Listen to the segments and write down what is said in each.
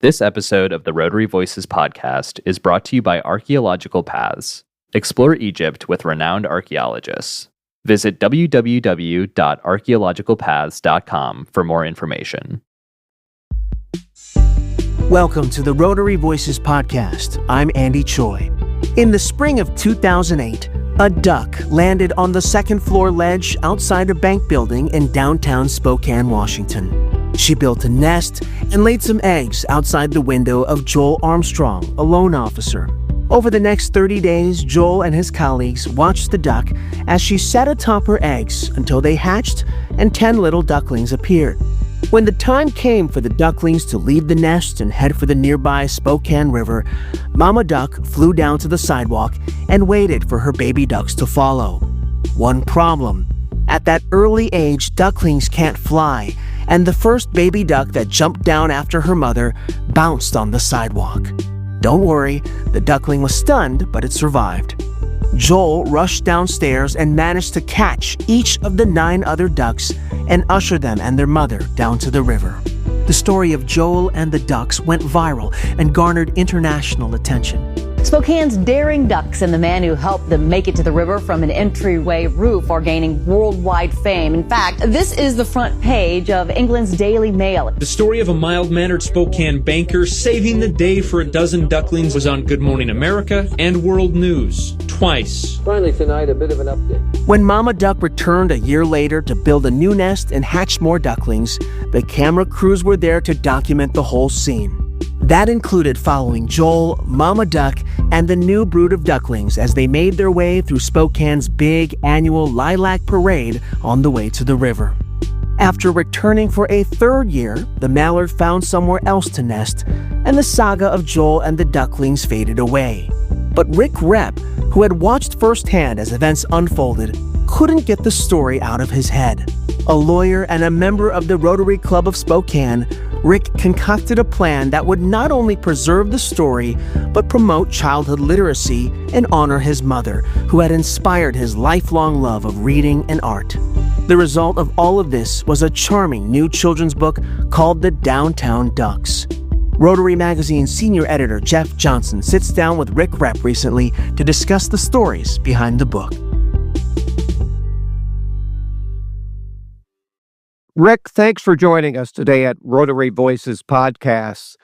This episode of the Rotary Voices podcast is brought to you by Archaeological Paths. Explore Egypt with renowned archaeologists. Visit www.archaeologicalpaths.com for more information. Welcome to the Rotary Voices podcast. I'm Andy Choi. In the spring of 2008, a duck landed on the second floor ledge outside a bank building in downtown Spokane, Washington. She built a nest and laid some eggs outside the window of Joel Armstrong, a loan officer. Over the next 30 days, Joel and his colleagues watched the duck as she sat atop her eggs until they hatched and 10 little ducklings appeared. When the time came for the ducklings to leave the nest and head for the nearby Spokane River, Mama Duck flew down to the sidewalk and waited for her baby ducks to follow. One problem: at that early age, ducklings can't fly, and the first baby duck that jumped down after her mother bounced on the sidewalk. Don't worry, the duckling was stunned, but it survived. Joel rushed downstairs and managed to catch each of the 9 other ducks and usher them and their mother down to the river. The story of Joel and the ducks went viral and garnered international attention. Spokane's daring ducks and the man who helped them make it to the river from an entryway roof are gaining worldwide fame. In fact, this is the front page of England's Daily Mail. The story of a mild-mannered Spokane banker saving the day for a dozen ducklings was on Good Morning America and World News twice. Finally tonight, a bit of an update. When Mama Duck returned a year later to build a new nest and hatch more ducklings, the camera crews were there to document the whole scene. That included following Joel, Mama Duck, and the new brood of ducklings as they made their way through Spokane's big annual lilac parade on the way to the river. After returning for a third year, the mallard found somewhere else to nest, and the saga of Joel and the ducklings faded away. But Repp, who had watched firsthand as events unfolded, couldn't get the story out of his head. A lawyer and a member of the Rotary Club of Spokane, Rick concocted a plan that would not only preserve the story, but promote childhood literacy and honor his mother, who had inspired his lifelong love of reading and art. The result of all of this was a charming new children's book called The Downtown Ducks. Rotary Magazine's senior editor, Geoff Johnson, sits down with Repp recently to discuss the stories behind the book. Rick, thanks for joining us today at Rotary Voices Podcasts.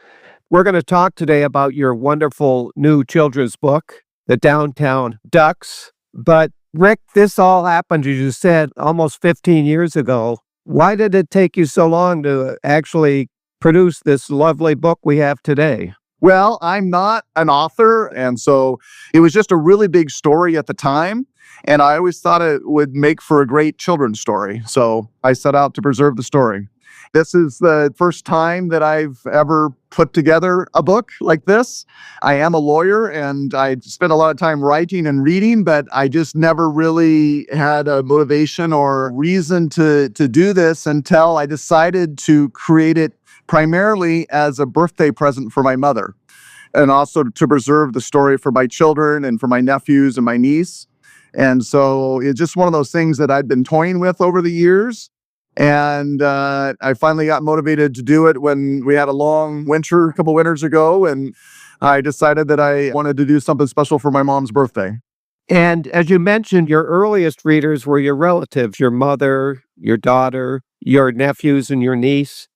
We're going to talk today about your wonderful new children's book, The Downtown Ducks. But Rick, this all happened, as you said, almost 15 years ago. Why did it take you so long to actually produce this lovely book we have today? Well, I'm not an author, and so it was just a really big story at the time. And I always thought it would make for a great children's story. So I set out to preserve the story. This is the first time that I've ever put together a book like this. I am a lawyer and I spent a lot of time writing and reading, but I just never really had a motivation or reason to do this until I decided to create it primarily as a birthday present for my mother, and also to preserve the story for my children and for my nephews and my niece. And so it's just one of those things that I'd been toying with over the years. And I finally got motivated to do it when we had a long winter a couple winters ago. And I decided that I wanted to do something special for my mom's birthday. And as you mentioned, your earliest readers were your relatives, your mother, your daughter, your nephews, and your niece.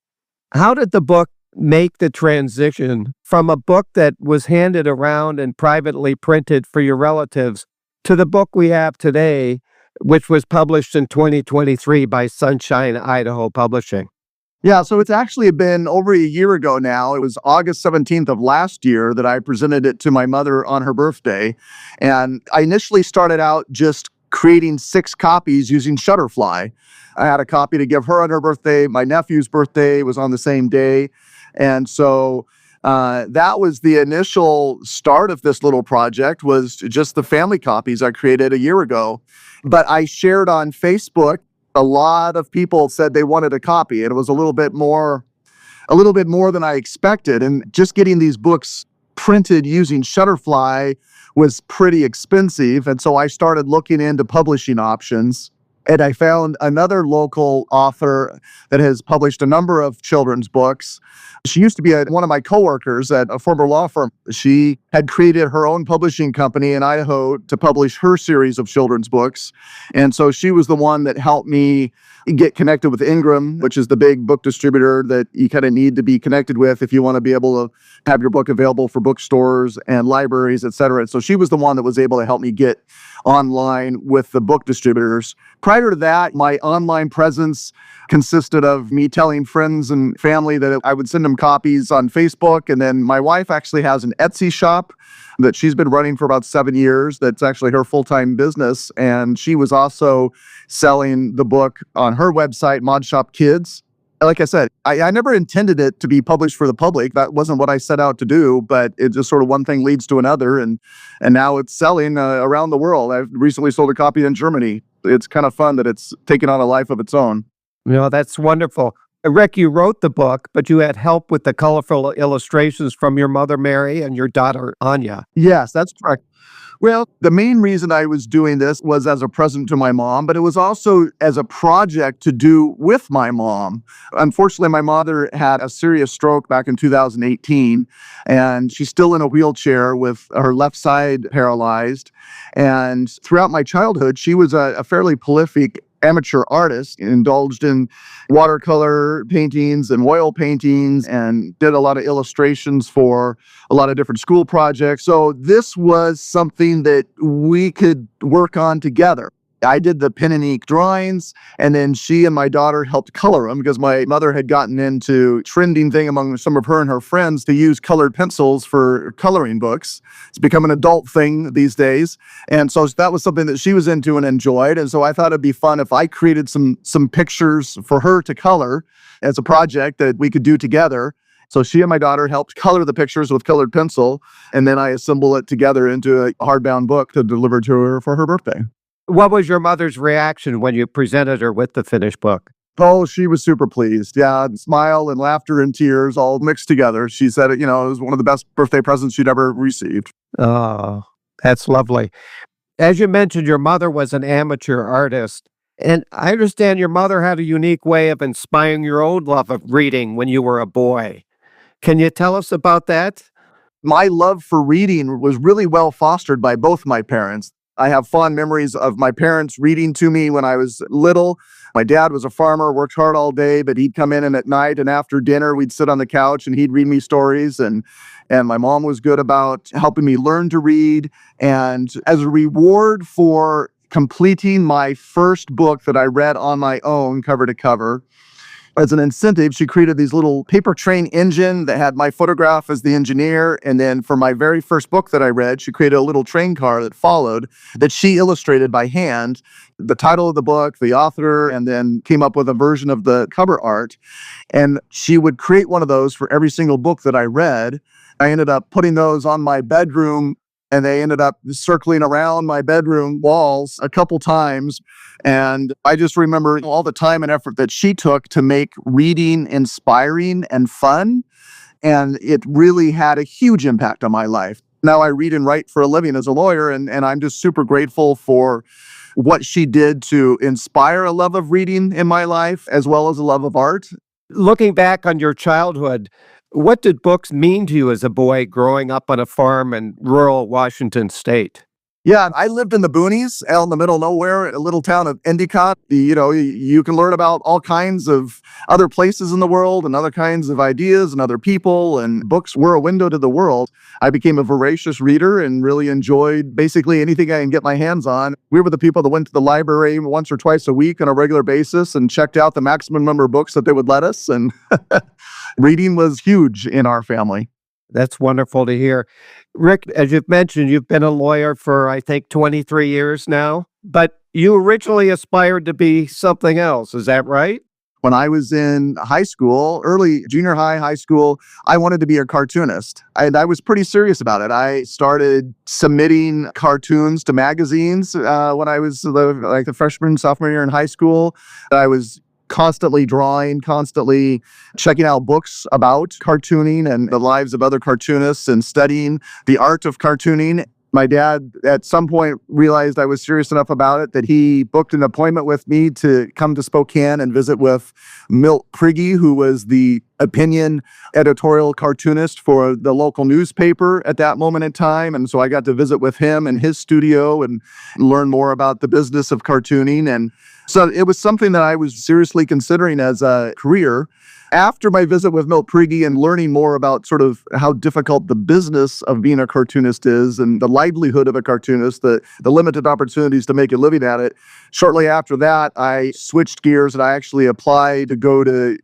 How did the book make the transition from a book that was handed around and privately printed for your relatives to the book we have today, which was published in 2023 by Sunshine, Idaho Publishing? Yeah, so it's actually been over a year ago now. It was August 17th of last year that I presented it to my mother on her birthday. And I initially started out just creating 6 copies using Shutterfly. I had a copy to give her on her birthday. My nephew's birthday was on the same day. And so that was the initial start of this little project, was just the family copies I created a year ago. But I shared on Facebook. A lot of people said they wanted a copy, and it was a little bit more than I expected. And just getting these books printed using Shutterfly was pretty expensive. And so I started looking into publishing options. And I found another local author that has published a number of children's books. She used to be one of my coworkers at a former law firm. She had created her own publishing company in Idaho to publish her series of children's books. And so she was the one that helped me get connected with Ingram, which is the big book distributor that you kind of need to be connected with if you want to be able to have your book available for bookstores and libraries, et cetera. So she was the one that was able to help me get online with the book distributors. Prior to that, my online presence consisted of me telling friends and family that I would send them copies on Facebook. And then my wife actually has an Etsy shop that she's been running for about 7 years. That's actually her full-time business. And she was also selling the book on her website, Mod Shop Kids. Like I said, I never intended it to be published for the public. That wasn't what I set out to do, but it just sort of one thing leads to another. And now it's selling around the world. I've recently sold a copy in Germany. It's kind of fun that it's taken on a life of its own. That's wonderful. Rick, you wrote the book, but you had help with the colorful illustrations from your mother, Mary, and your daughter, Anya. Yes, that's correct. Well, the main reason I was doing this was as a present to my mom, but it was also as a project to do with my mom. Unfortunately, my mother had a serious stroke back in 2018, and she's still in a wheelchair with her left side paralyzed. And throughout my childhood, she was a fairly prolific amateur artist, indulged in watercolor paintings and oil paintings, and did a lot of illustrations for a lot of different school projects. So this was something that we could work on together. I did the pen and ink drawings, and then she and my daughter helped color them because my mother had gotten into trending thing among some of her and her friends to use colored pencils for coloring books. It's become an adult thing these days. And so that was something that she was into and enjoyed. And so I thought it'd be fun if I created some pictures for her to color as a project that we could do together. So she and my daughter helped color the pictures with colored pencil, and then I assemble it together into a hardbound book to deliver to her for her birthday. What was your mother's reaction when you presented her with the finished book? Oh, she was super pleased. Yeah, smile and laughter and tears all mixed together. She said, it was one of the best birthday presents she'd ever received. Oh, that's lovely. As you mentioned, your mother was an amateur artist. And I understand your mother had a unique way of inspiring your own love of reading when you were a boy. Can you tell us about that? My love for reading was really well fostered by both my parents. I have fond memories of my parents reading to me when I was little. My dad was a farmer, worked hard all day, but he'd come in and at night and after dinner, we'd sit on the couch and he'd read me stories. And my mom was good about helping me learn to read. And as a reward for completing my first book that I read on my own, cover to cover, as an incentive, she created these little paper train engine that had my photograph as the engineer. And then for my very first book that I read, she created a little train car that followed that she illustrated by hand, the title of the book, the author, and then came up with a version of the cover art. And she would create one of those for every single book that I read. I ended up putting those on my bedroom, and they ended up circling around my bedroom walls a couple times. And I just remember all the time and effort that she took to make reading inspiring and fun. And it really had a huge impact on my life. Now I read and write for a living as a lawyer, and I'm just super grateful for what she did to inspire a love of reading in my life, as well as a love of art. Looking back on your childhood, what did books mean to you as a boy growing up on a farm in rural Washington state? Yeah, I lived in the boonies, out in the middle of nowhere, a little town of Endicott. You can learn about all kinds of other places in the world and other kinds of ideas and other people, and books were a window to the world. I became a voracious reader and really enjoyed basically anything I can get my hands on. We were the people that went to the library once or twice a week on a regular basis and checked out the maximum number of books that they would let us. And reading was huge in our family. That's wonderful to hear. Rick, as you've mentioned, you've been a lawyer for, I think, 23 years now, but you originally aspired to be something else. Is that right? When I was in high school, early junior high school, I wanted to be a cartoonist. And I was pretty serious about it. I started submitting cartoons to magazines when I was like the freshman, sophomore year in high school. I was constantly drawing, constantly checking out books about cartooning and the lives of other cartoonists and studying the art of cartooning. My dad, at some point, realized I was serious enough about it that he booked an appointment with me to come to Spokane and visit with Milt Prigge, who was the opinion editorial cartoonist for the local newspaper at that moment in time. And so I got to visit with him in his studio and learn more about the business of cartooning. And so it was something that I was seriously considering as a career. After my visit with Milt Prigge and learning more about sort of how difficult the business of being a cartoonist is and the livelihood of a cartoonist, the limited opportunities to make a living at it, shortly after that, I switched gears and I actually applied to go to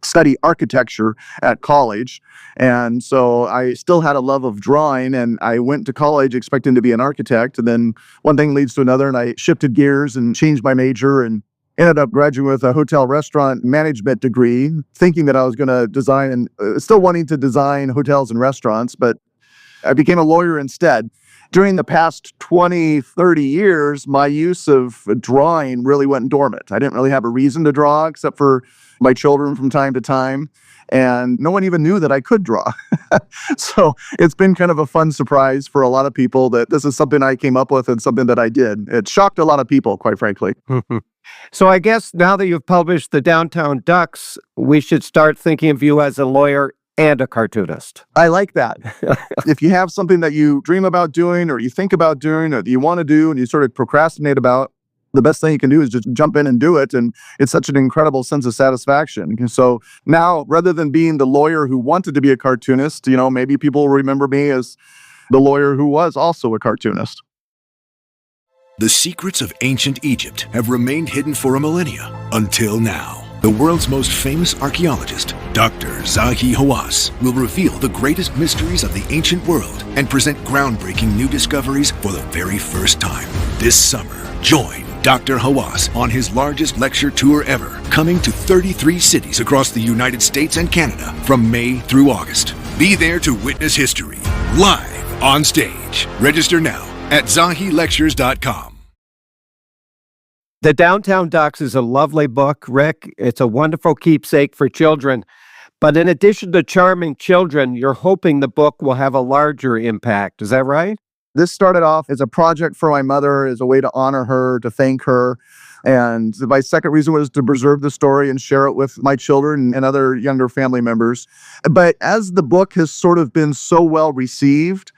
study architecture at college. And so I still had a love of drawing, and I went to college expecting to be an architect. And then one thing leads to another, and I shifted gears and changed my major and ended up graduating with a hotel restaurant management degree, thinking that I was going to design and still wanting to design hotels and restaurants, but I became a lawyer instead. During the past 20, 30 years, my use of drawing really went dormant. I didn't really have a reason to draw except for my children from time to time, and no one even knew that I could draw. So it's been kind of a fun surprise for a lot of people that this is something I came up with and something that I did. It shocked a lot of people, quite frankly. So I guess now that you've published The Downtown Ducks, we should start thinking of you as a lawyer and a cartoonist. I like that. If you have something that you dream about doing or you think about doing or that you want to do and you sort of procrastinate about, the best thing you can do is just jump in and do it. And it's such an incredible sense of satisfaction. So now, rather than being the lawyer who wanted to be a cartoonist, maybe people will remember me as the lawyer who was also a cartoonist. The secrets of ancient Egypt have remained hidden for a millennia, until now. The world's most famous archaeologist, Dr. Zahi Hawass, will reveal the greatest mysteries of the ancient world and present groundbreaking new discoveries for the very first time. This summer, join Dr. Hawass on his largest lecture tour ever, coming to 33 cities across the United States and Canada from May through August. Be there to witness history, live on stage. Register now at zahilectures.com. The Downtown Ducks is a lovely book, Rick. It's a wonderful keepsake for children. But in addition to charming children, you're hoping the book will have a larger impact. Is that right? This started off as a project for my mother, as a way to honor her, to thank her. And my second reason was to preserve the story and share it with my children and other younger family members. But as the book has sort of been so well received,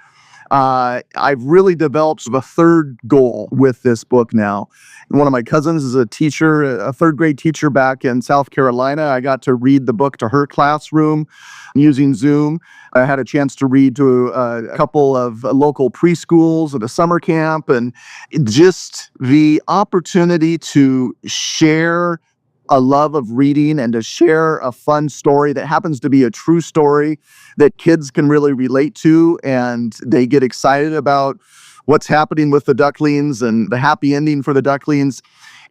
I've really developed a third goal with this book now. One of my cousins is a teacher, a third grade teacher back in South Carolina. I got to read the book to her classroom using Zoom. I had a chance to read to a couple of local preschools at a summer camp, and just the opportunity to share a love of reading and to share a fun story that happens to be a true story that kids can really relate to, and they get excited about what's happening with the ducklings and the happy ending for the ducklings.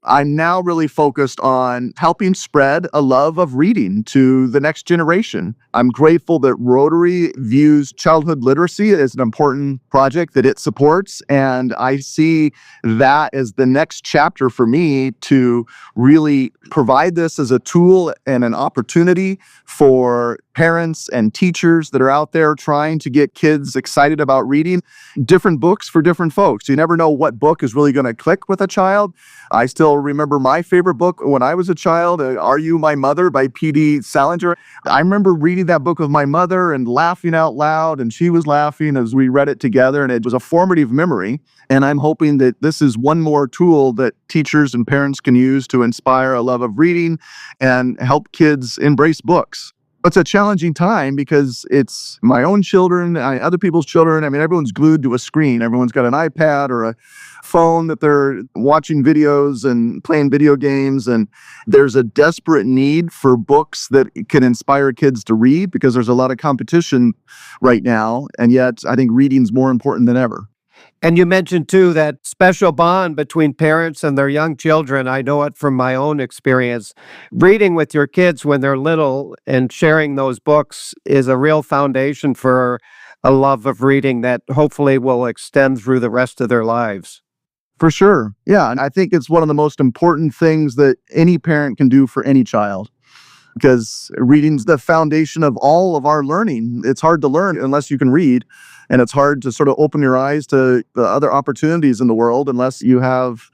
I'm now really focused on helping spread a love of reading to the next generation. I'm grateful that Rotary views childhood literacy as an important project that it supports, and I see that as the next chapter for me to really provide this as a tool and an opportunity for parents and teachers that are out there trying to get kids excited about reading different books for different folks. You never know what book is really going to click with a child. I still remember my favorite book when I was a child, Are You My Mother by P.D. Salinger. I remember reading that book with my mother and laughing out loud, and she was laughing as we read it together, and it was a formative memory. And I'm hoping that this is one more tool that teachers and parents can use to inspire a love of reading and help kids embrace books. It's a challenging time because it's my own children, other people's children. I mean, everyone's glued to a screen. Everyone's got an iPad or a phone that they're watching videos and playing video games. And there's a desperate need for books that can inspire kids to read because there's a lot of competition right now. And yet I think reading's more important than ever. And you mentioned, too, that special bond between parents and their young children. I know it from my own experience. Reading with your kids when they're little and sharing those books is a real foundation for a love of reading that hopefully will extend through the rest of their lives. For sure. Yeah. And I think it's one of the most important things that any parent can do for any child. because reading's the foundation of all of our learning. It's hard to learn unless you can read, and it's hard to sort of open your eyes to the other opportunities in the world unless you have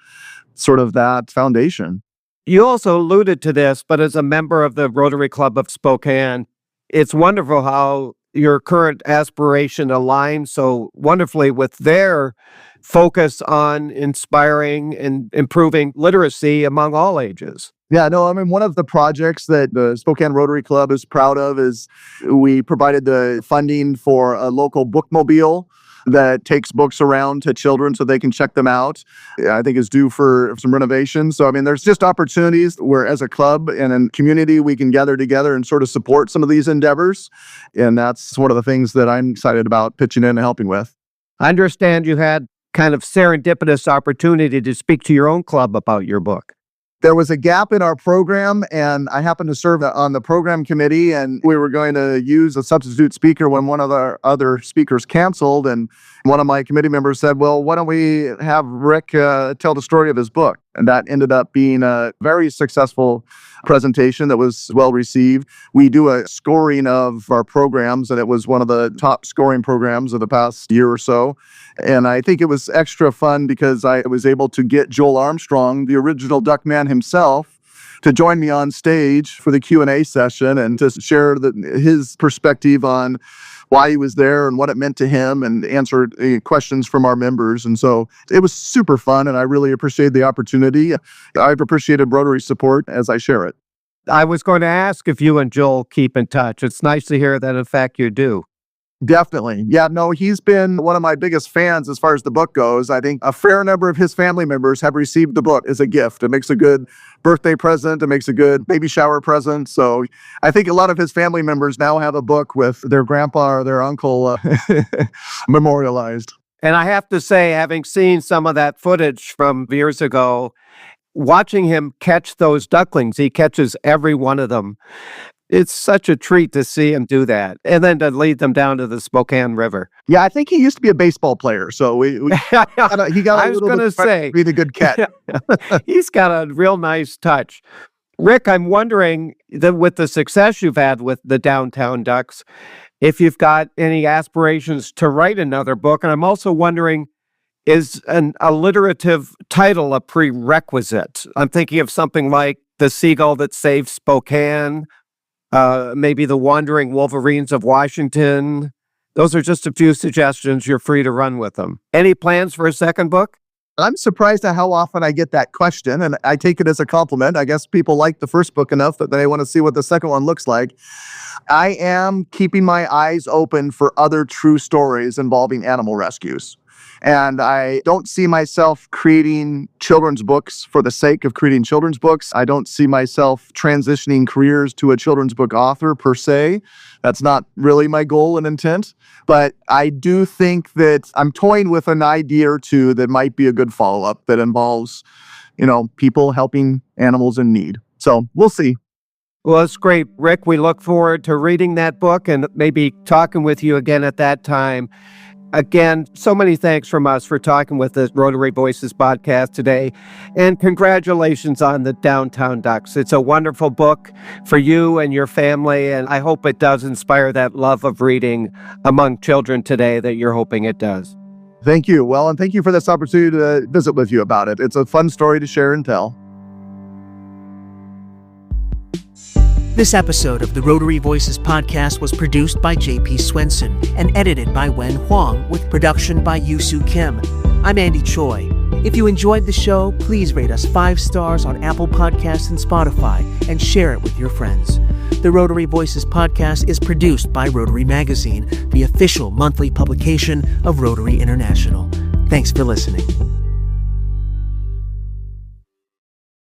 sort of that foundation. You also alluded to this, but as a member of the Rotary Club of Spokane, it's wonderful how your current aspiration aligns so wonderfully with their focus on inspiring and improving literacy among all ages. Yeah, no, I mean, one of the projects that the Spokane Rotary Club is proud of is we provided the funding for a local bookmobile that takes books around to children so they can check them out. I think is due for some renovation. So, I mean, there's just opportunities where as a club and in community, we can gather together and sort of support some of these endeavors. And that's one of the things that I'm excited about pitching in and helping with. I understand you had kind of serendipitous opportunity to speak to your own club about your book. There was a gap in our program, and I happened to serve on the program committee, and we were going to use a substitute speaker when one of our other speakers canceled. And one of my committee members said, well, why don't we have Rick tell the story of his book? And that ended up being a very successful presentation that was well received. We do a scoring of our programs, and it was one of the top scoring programs of the past year or so. And I think it was extra fun because I was able to get Joel Armstrong, the original Duckman himself, to join me on stage for the Q&A session and to share his perspective on why he was there and what it meant to him, and answered questions from our members. And so it was super fun, and I really appreciated the opportunity. I've appreciated Rotary's support as I share it. I was going to ask if you and Joel keep in touch. It's nice to hear that, in fact, you do. Definitely. Yeah, no, he's been one of my biggest fans as far as the book goes. I think a fair number of his family members have received the book as a gift. It makes a good birthday present. It makes a good baby shower present. So I think a lot of his family members now have a book with their grandpa or their uncle memorialized. And I have to say, having seen some of that footage from years ago, watching him catch those ducklings, he catches every one of them. It's such a treat to see him do that, and then to lead them down to the Spokane River. Yeah, I think he used to be a baseball player, so he got I was going to say, be the good catch. He's got a real nice touch. Rick, I'm wondering that with the success you've had with the Downtown Ducks, if you've got any aspirations to write another book, and I'm also wondering, is an alliterative title a prerequisite? I'm thinking of something like The Seagull That Saved Spokane, maybe The Wandering Wolverines of Washington. Those are just a few suggestions. You're free to run with them. Any plans for a second book? I'm surprised at how often I get that question, and I take it as a compliment. I guess people like the first book enough that they want to see what the second one looks like. I am keeping my eyes open for other true stories involving animal rescues. And I don't see myself creating children's books for the sake of creating children's books. I don't see myself transitioning careers to a children's book author per se. That's not really my goal and intent. But I do think that I'm toying with an idea or two that might be a good follow-up that involves, people helping animals in need. So we'll see. Well, it's great, Rick. We look forward to reading that book and maybe talking with you again at that time. Again, so many thanks from us for talking with the Rotary Voices podcast today. And congratulations on the Downtown Ducks. It's a wonderful book for you and your family, and I hope it does inspire that love of reading among children today that you're hoping it does. Thank you. Well, and thank you for this opportunity to visit with you about it. It's a fun story to share and tell. This episode of the Rotary Voices podcast was produced by J.P. Swenson and edited by Wen Huang with production by Yusu Kim. I'm Andy Choi. If you enjoyed the show, please rate us 5 stars on Apple Podcasts and Spotify and share it with your friends. The Rotary Voices podcast is produced by Rotary Magazine, the official monthly publication of Rotary International. Thanks for listening.